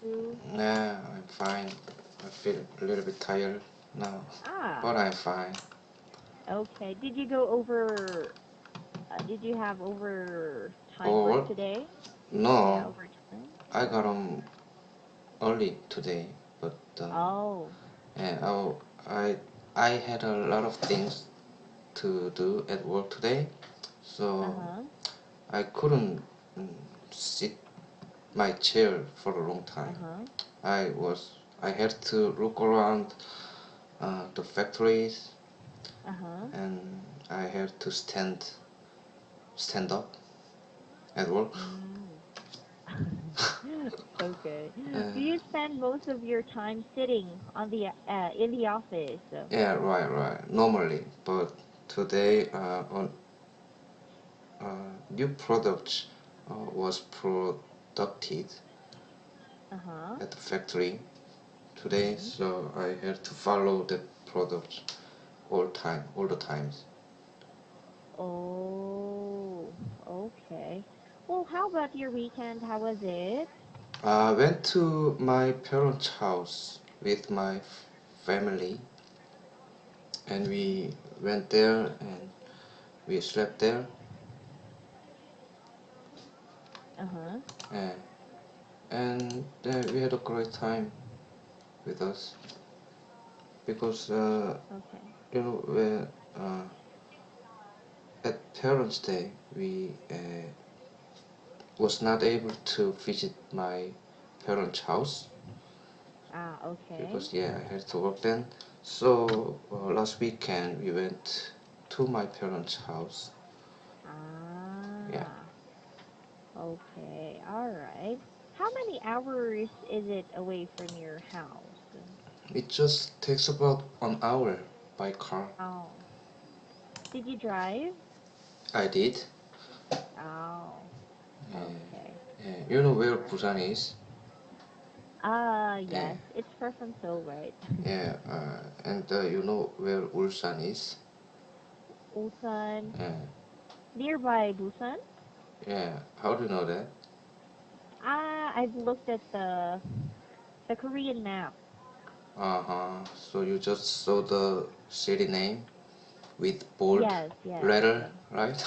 you? Yeah, I'm fine. I feel a little bit tired now, Ah, but I'm fine. okay. Did you go over, did you have overtime work Or today? Yeah, no, overtime. I got early today, but Oh, yeah, I I had a lot of things to do at work today, so uh-huh, I couldn't mm, sit my chair for a long time. uh-huh, I was I had to look around the factories, uh-huh. and I had to stand up at work. Mm. Okay. Uh, Do you spend most of your time sitting on the in the office? yeah, right. Normally, but today on new product was produced Uh-huh. at the factory today, Mm-hmm. so I had to follow the product all the times. Oh, okay. Well, how about your weekend? How was it? I went to my parents' house with my family, and we went there and we slept there, Uh-huh. and, and we had a great time with us because Okay. when at Parents' Day we was not able to visit my parents' house Ah, okay. because yeah I had to work then. So last weekend we went to my parents' house. Yeah, Ah, okay. All right. How many hours is it away from your house? it just takes about an hour by car. Oh, did you drive? I did. Oh, okay. You know where All right. Busan is? Uh, Yes, it's far from Seoul, right? yeah, and you know where Ulsan is? Ulsan, Uh, nearby Busan. yeah, how do you know that? I've looked at the Korean map. Uh-huh. So you just saw the city name with bold Yes, yes. letter, right?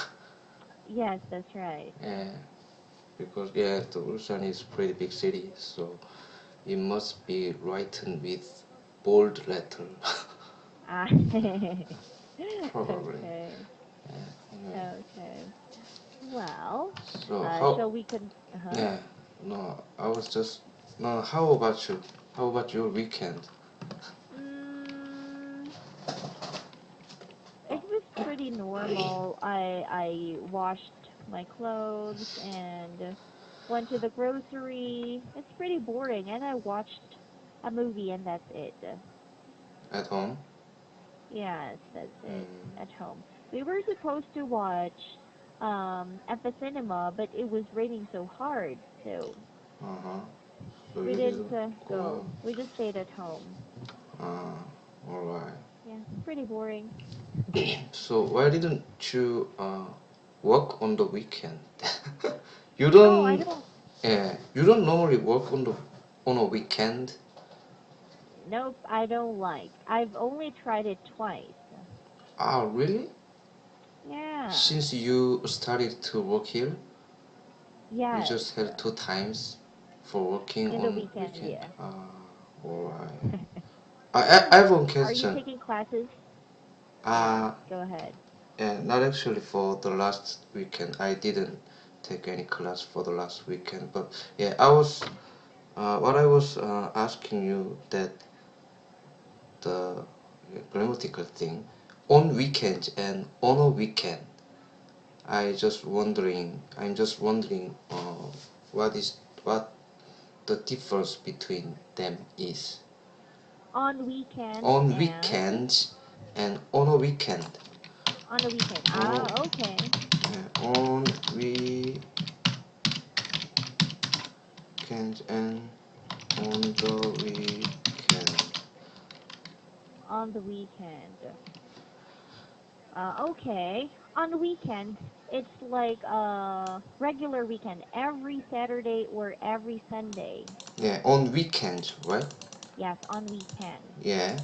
Yes, that's right. Yeah, because yeah, the Ulsan is pretty big city, so it must be written with bold letter, Ah, probably. okay. Anyway, Okay. Well, so how? shall we uh-huh. Yeah, no, I was just no. How about you? How about your weekend? Mm, it was pretty normal. I washed my clothes and went to the grocery. It's pretty boring, and I watched a movie, and that's it. At home? Yes, that's it. Mm, At home. We were supposed to watch at the cinema, but it was raining so hard, so uh-huh. So we you didn't didn't go go. We just stayed at home. out. All right. Yeah, pretty boring. So why didn't you work on the weekend? You Oh, I don't. don't. Yeah, you don't normally work on a weekend. Nope, I don't like. I've only tried it twice. Ah, really? Yeah. Since you started to work here, you Yes. just had two times for working In the on weekend, weekend. yeah. Ah, all right. I have one Are you question. taking classes? Yeah, Uh, go ahead. not actually for the last weekend. I didn't take any class for the last weekend. But yeah, what I was asking you that the grammatical thing on weekends and on a weekend. I'm just wondering what is what the difference between them is On weekend on and weekends and on a weekend. on the weekend. On, Ah, okay. on weekends and on the weekend. On the weekend. Okay. On weekends, it's like a regular weekend, every Saturday or every Sunday. Yeah, on weekends, right? Yes, on weekends. Yeah,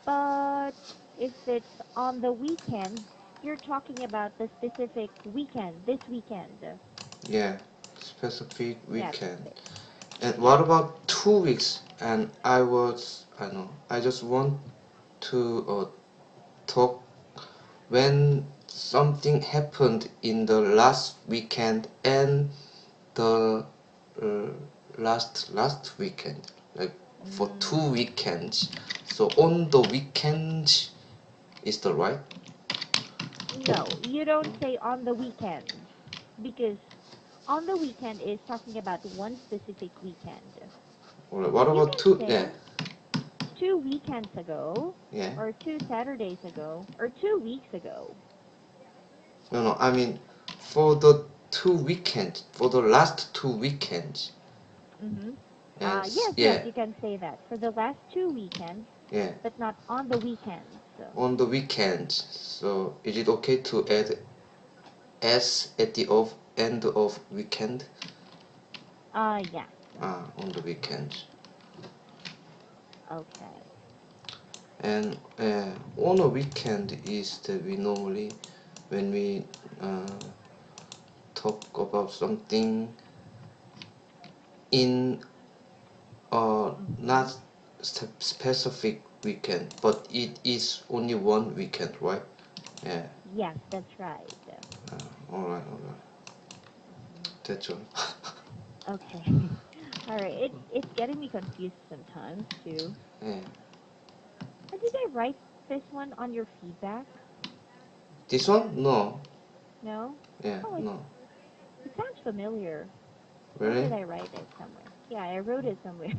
But if it's on the weekends, you're talking about the specific weekend, this weekend. yeah, specific Yes. weekend. And what Yes. about 2 weeks? And I know, I just want to talk when something happened in the last weekend and the uh, last weekend, like for Mm, 2 weekends. So on the weekends is the right? no, you don't say on the weekends because on the weekend is talking about one specific weekend. Or what You about can two? Yeah, say 2 weekends ago, yeah. or 2 Saturdays ago, or 2 weeks ago. No, no. I mean, for the 2 weekends, for the last 2 weekends. Mm-hmm. Yes, Yes, yes, yeah, you can say that for the last 2 weekends, yeah. but not on the weekends. On the weekends. So is it okay to add s at the of end of weekend? Yes. On the weekends. Okay. And on a weekend is that we normally, when we uh, talk about something in Mm-hmm. not specific weekend, but it is only one weekend, right? Yeah. Yes, that's right. All right, all right. Hmm. That's all. Okay. All right. It's getting me confused sometimes too. Yeah. Did I write this one on your feedback? This one? No. No. Yeah, Oh, no. it sounds familiar. Where Really? did I write it somewhere? Yeah, I wrote it somewhere.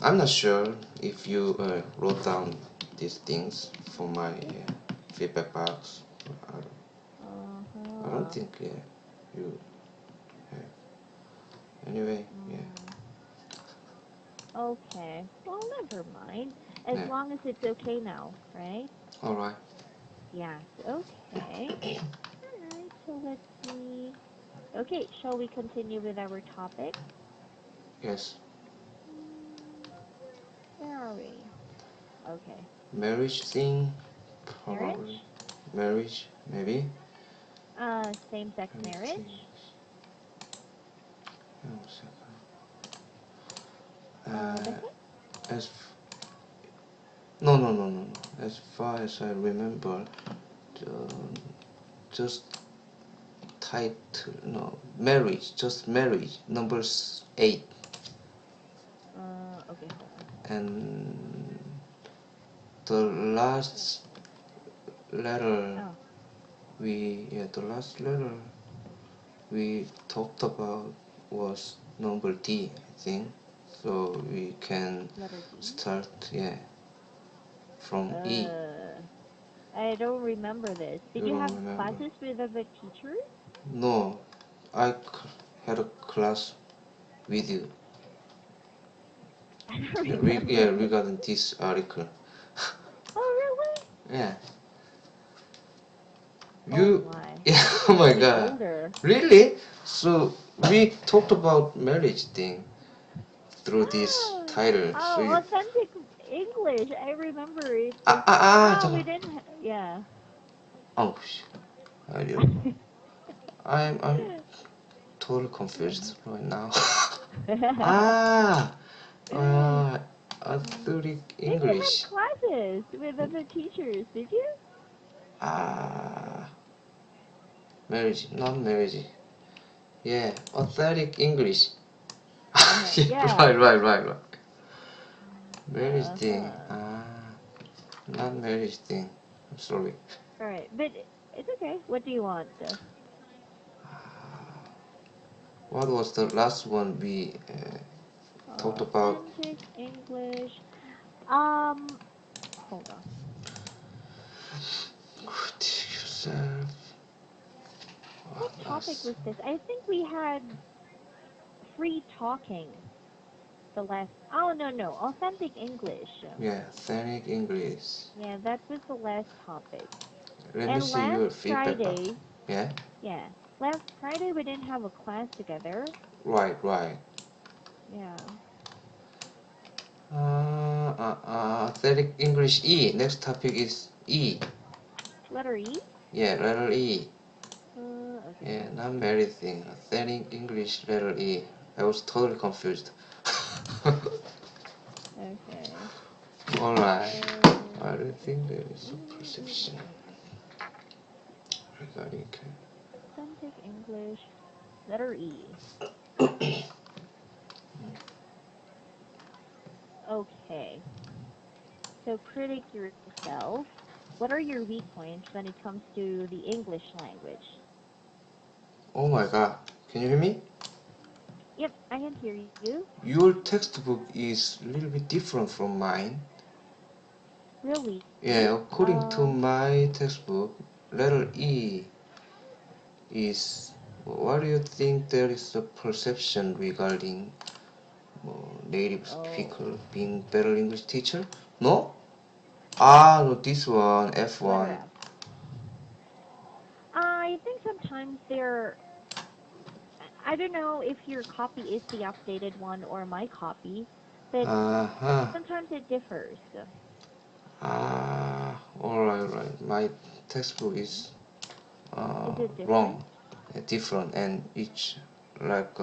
I'm not sure if you wrote down these things for my It, feedback box. I don't, I don't uh-huh. think you have. Anyway, yeah, Mm, okay. Well, never mind. As yeah. long as it's okay now, right? All right. Yes. Okay. All right. So let's see. Okay. Shall we continue with our topic? Yes, Mm, where are we? Okay. marriage thing, probably. Marriage? Marriage, maybe. Same-sex Marriage marriage? things. Hang on a second. That's it? As no, no, no, no, no. As far as I remember, uh, just title, no, marriage, just marriage. Number 8, Okay, hold on. and the last letter Oh, the last letter we talked about was number D, I think. So we can letter D. start, yeah, from E. Uh, I don't remember this. Did You you don't have remember? classes with other teachers? No, I had a class with you. I don't Yeah, remember. regarding this article. Oh, really? Yeah, Oh you. my. Yeah, I think oh I'm my getting God, older. really? So we talked about marriage thing through this Oh, title. So oh, you. authentic English. I remember it was. Ah ah ah. Oh, we didn't. Yeah. Oh, I do. I'm totally confused right now. Ah, uh, athletic Did you have English. classes with other teachers? Did you? Ah, marriage, not marriage. Yeah, athletic English. Yeah, Yeah. right, right, right, right. Marriage thing. Uh-huh. Not marriage thing. I'm sorry. All right, but it's okay. What do you want? What was the last one we talked about? Authentic English. Um, hold on. Critique yourself. What topic Last. was this? I think we had free talking. The last. Oh no no, authentic English. Yeah, authentic English. Yeah, that was the last topic. Let me And see last your feedback back. Friday, Yeah, yeah, last Friday we didn't have a class together. right, right. Yeah, Authentic English E. Next topic is E. letter E. Yeah, letter E. Okay, Yeah, not many things. Authentic English letter E. I was totally confused. okay. Alright. I Uh, don't think there is mm, a mm, perception mm, mm. regarding. Authentic English, letter E. Okay. So critic yourself. What are your weak points when it comes to the English language? Oh my god. Can you hear me? Yep, I can hear you. Your textbook is a little bit different from mine. Really? Yeah, according to my textbook, letter E is. What do you think there is a perception regarding native Oh, speaker being better English teacher? No? Ah, no, this one, letter F1. F. I think sometimes they're. I don't know if your copy is the updated one or my copy, but Uh-huh. sometimes it differs. Ah, alright, right. My textbook is Is it different? wrong, different, and each like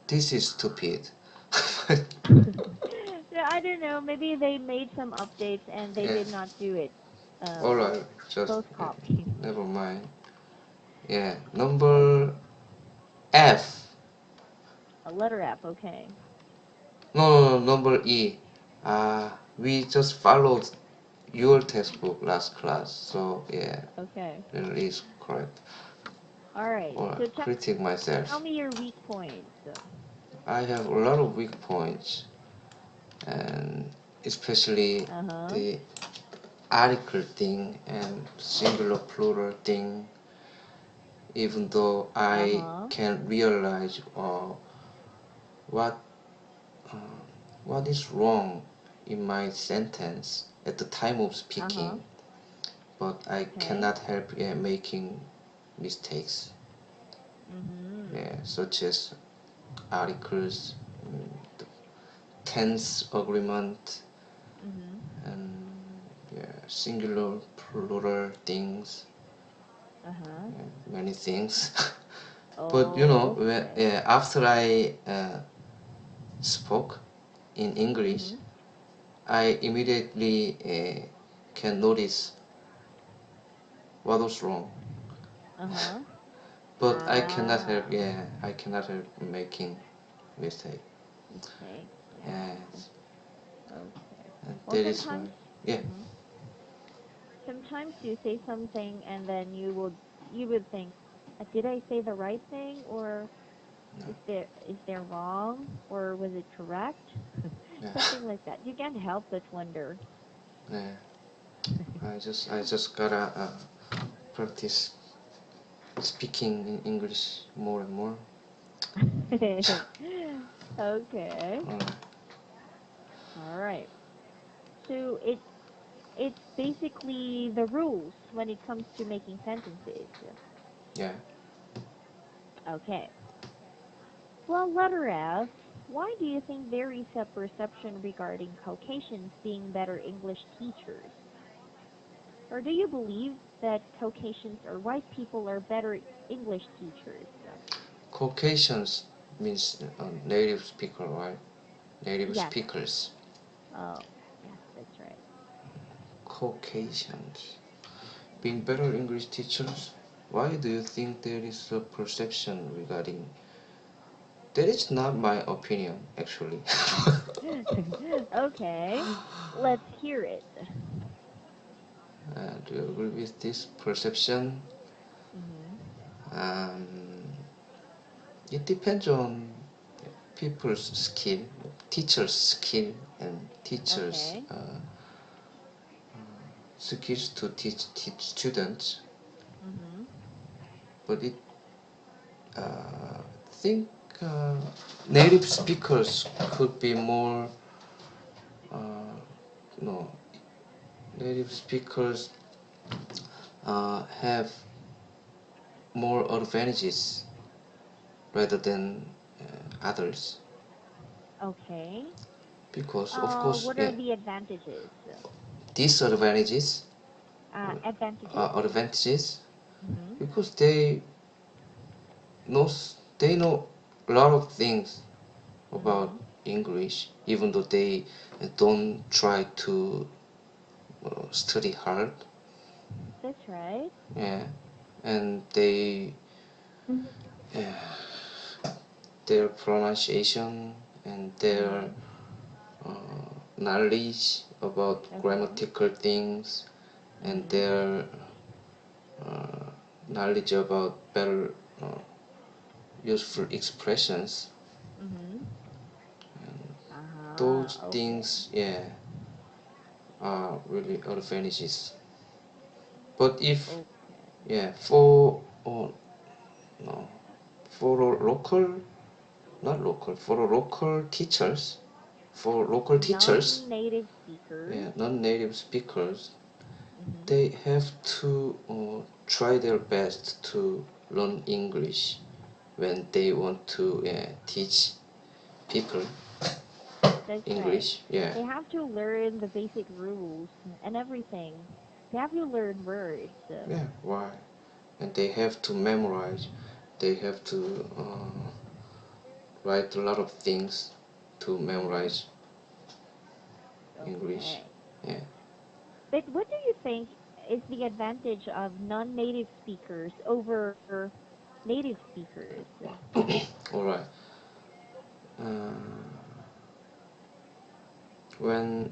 this is stupid. Yeah, I don't know. Maybe they made some updates and they Yeah, did not do it alright, with just both copies. never mind. Yeah, number F. A letter F, okay. No, number E. We just followed your textbook last class, so yeah, Okay. that is correct. All right. Or So critique tell myself. me your weak points. I have a lot of weak points, and especially Uh-huh. the article thing and singular plural thing. Even though I Uh-huh. can realize what uh, what is wrong in my sentence at the time of Uh-huh. speaking, but I Okay. cannot help making mistakes, Mm-hmm. yeah, such as articles, the tense agreement, Mm-hmm. and yeah, singular plural things, Uh-huh. many things. But Okay. yeah, after I spoke in English, Mm-hmm. I immediately can notice what was wrong. Uh-huh. But I cannot help, Ah. yeah, I cannot help making mistake. Mistakes, yes. Yes, Okay. and Well, that is why, sometimes, yeah, hmm sometimes you say something and then you would think, did I say the right thing or no, is there wrong or was it correct? yeah, Something like that. You can't help but wonder. yeah. I just gotta practice speaking in English more and more. Okay. Alright, All right. So it's basically the rules when it comes to making sentences. yeah. Okay. Well, letter F, why do you think there is a perception regarding Caucasians being better English teachers? Or do you believe that Caucasians or white people are better English teachers? Caucasians means native speaker, right? Native Yes. speakers. Oh, yes, that's right. Caucasians being better English teachers. Why do you think there is a perception regarding? That is not my opinion, actually. Okay, let's hear it. Do you agree with this perception? Mhm. Um, it depends on people's skill, teachers' skill, and teachers' Okay. skills to teach students. Mhm. But it think uh, native speakers could be more. No, native speakers have more advantages rather than others Okay. because of course What are yeah the advantages? disadvantages Advantages? advantages Mm-hmm. because know they know a lot of things about Mm-hmm. English even though they don't try to study hard. That's right. Yeah, and uh, their pronunciation and their Mm-hmm. knowledge about Okay. grammatical things and Mm-hmm. their uh, knowledge about better uh, useful expressions. Mm-hmm. Uh-huh. Those Okay. things, yeah, are really advantages. But if, Okay. yeah, for no, for local, not local, for local teachers, for local teachers, Non-native speakers. yeah, non-native speakers, Mm-hmm. they have to try their best to learn English when they want to teach people That's right. English. Yeah, They have to learn the basic rules and everything. They have to learn words. yeah. Why? And they have to memorize. They have to write a lot of things to Mm-hmm. memorize English. Okay. Yeah. But what do you think is the advantage of non-native speakers over native speakers? All right. When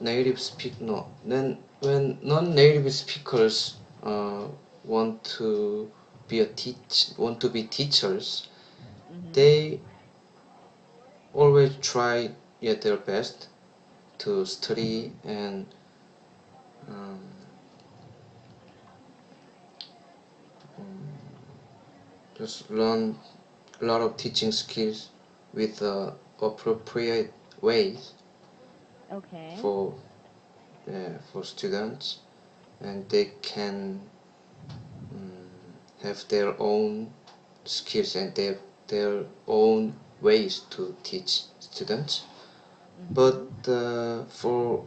native speak no then when non-native speakers want to want to be teachers, Mm-hmm. they always try their best to Mm-hmm. study and um, just learn a lot of teaching skills with appropriate ways Okay. for students, and they can have their own skills and their own ways to teach students. But Mm-hmm. for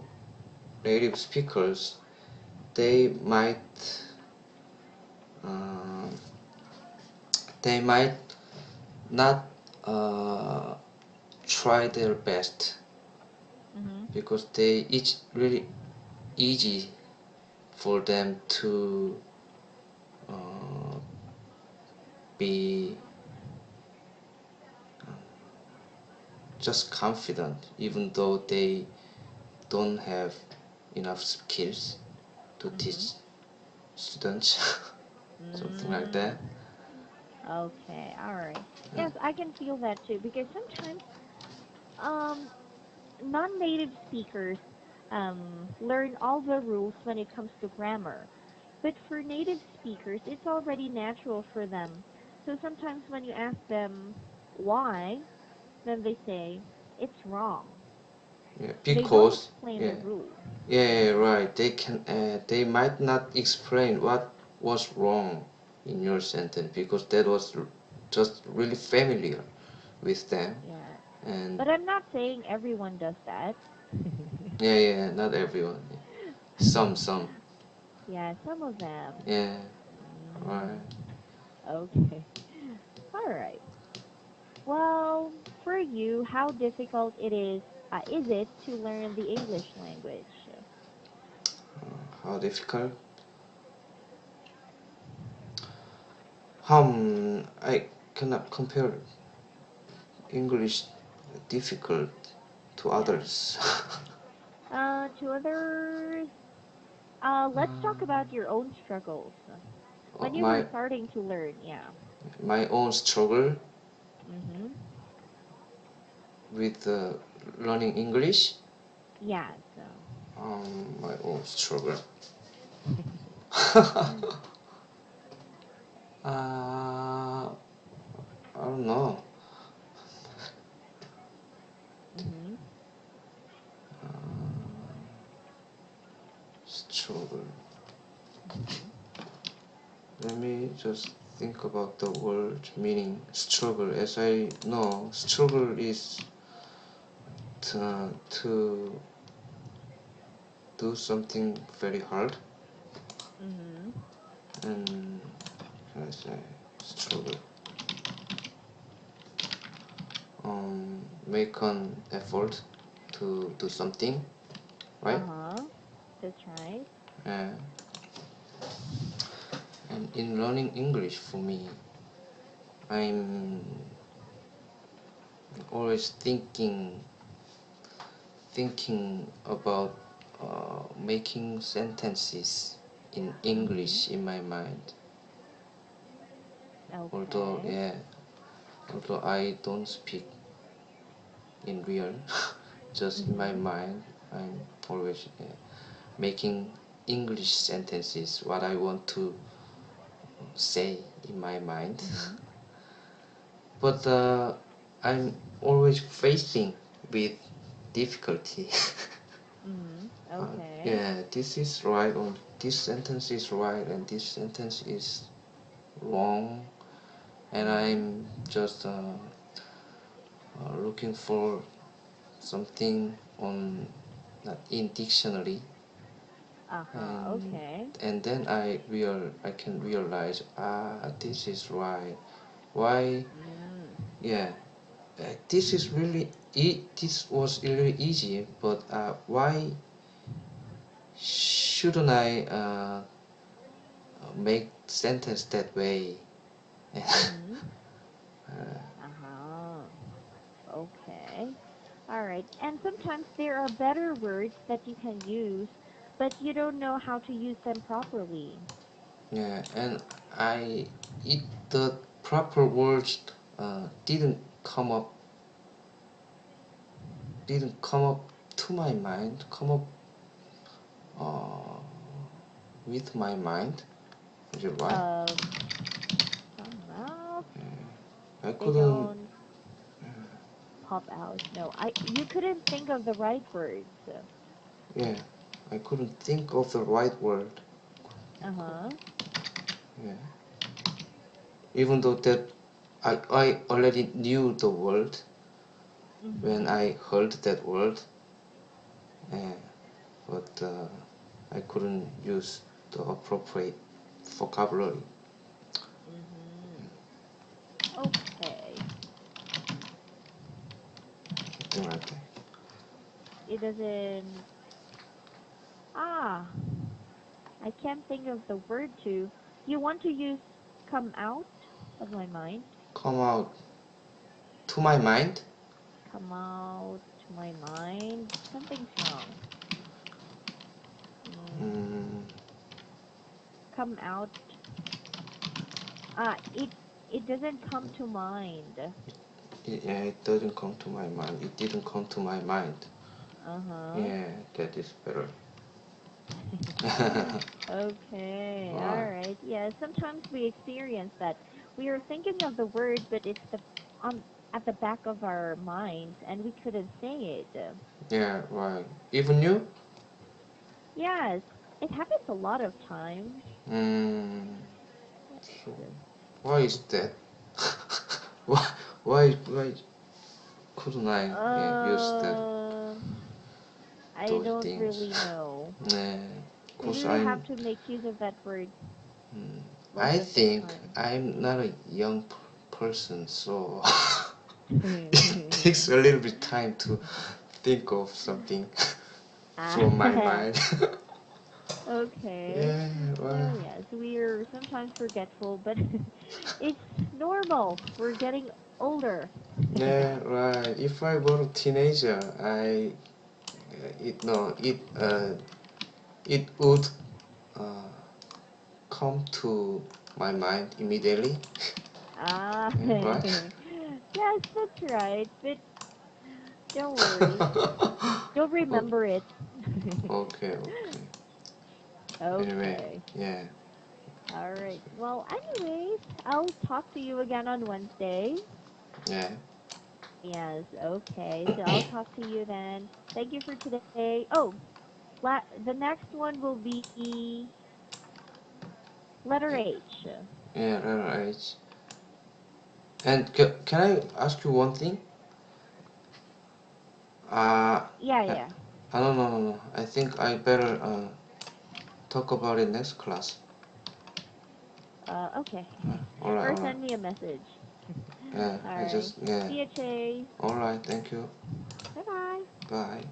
native speakers, they might uh, they might not uh, try their best Mm-hmm. because it's really easy for them to uh, be just confident even though they don't have enough skills to Mm-hmm. teach students. Something like Mm. that. Okay. All right. Uh, Yes, I can feel that too because sometimes um non-native speakers learn all the rules when it comes to grammar. But for native speakers, it's already natural for them. So sometimes when you ask them why, then they say, it's wrong. yeah, They don't because explain the yeah, rule. yeah, right. They might not explain what was wrong in your sentence because that was just really familiar with them. Yeah. And But I'm not saying everyone does that. yeah, yeah, not everyone. Yeah. Some, Yeah, some of them. yeah, right. Mm, okay. All right. Well, for you, how difficult is it to learn the English language? How difficult? How I cannot compare English difficult to Yeah. others. To others, let's talk about your own struggles when you were my starting to learn. Yeah. my own struggle Mhm. with learning English. Yeah. So. My own struggle. uh, I don't know. Mhm. Struggle. Mhm. Let me just think about the word meaning struggle. As I know, struggle is to do something very hard, Mhm. and can I say struggle? Make an effort to do something, right? Uh-huh. That's right. Uh, and in learning English, for me, I'm always thinking about making sentences in Mhm. English in my mind. Although Okay. yeah, although I don't speak in real, just in my Mhm. mind, I'm always making English sentences what I want to say in my mind. Mhm. But I'm always facing with difficulty. Mhm. Okay. Yeah, this is right, or this sentence is right, and this sentence is wrong, and Mhm. I'm just looking for something on not in dictionary, Uh-huh. and Okay. then I can realize, this is right. Why? Mm. Yeah, this is really this was really easy, but why shouldn't I make sentence that way? Mhm. Uh-huh. Okay. All right. And sometimes there are better words that you can use, but you don't know how to use them properly. Yeah, and I it the proper words didn't come up to my mind, come up uh, with my mind. Is it right? Um, come out. I They couldn't. don't pop out. No, you couldn't think of the right words. Yeah, I couldn't think of the right word. Uh-huh. Yeah, even though that I already knew the word when Mhm. I heard that word, uh, but I couldn't use the appropriate vocabulary. Mhm. Okay. Something like that. It doesn't. Ah, I can't think of the word to. You want to use come out of my mind? Come out to my mind. Come out to my mind. Something's wrong. Mm, Mm, come out. Ah, it doesn't come to mind. it doesn't come to my mind. It didn't come to my mind. Uh-huh. Yeah, that is better. Okay, all Right. right. Yeah, sometimes we experience that. We are thinking of the word, but it's the on at the back of our minds, and we couldn't say it. Yeah, right. Even you? Yes, it happens a lot of times. Mm, so Yes. why is that? why, why couldn't I use that I those don't things? really know. Nah, We cause really have to make use of that word mm, most I of the think time. I'm not a young person, so it takes a little bit time to think of something from my Ah, mind. okay. Yeah, well, So yes, we're sometimes forgetful, but it's normal. We're getting older. yeah, right. If I were a teenager, it would uh, come to my mind immediately. Ah, Yeah, right. yes, that's right. But don't worry. You'll O- remember it. okay, okay. Anyway, Okay. yeah. All right. Well, anyways, I'll talk to you again on Wednesday. Yeah. Yes, okay. So I'll talk to you then. Thank you for today. Oh, the next one will be letter H. Yeah, right. And can I ask you one thing? Yeah, I, yeah. no, no, no, no. I think I better talk about it next class. Okay. Alright, Or alright. send me a message. Yeah, All I right. just, yeah. See you, Chase. Alright, thank you. Bye bye. Bye.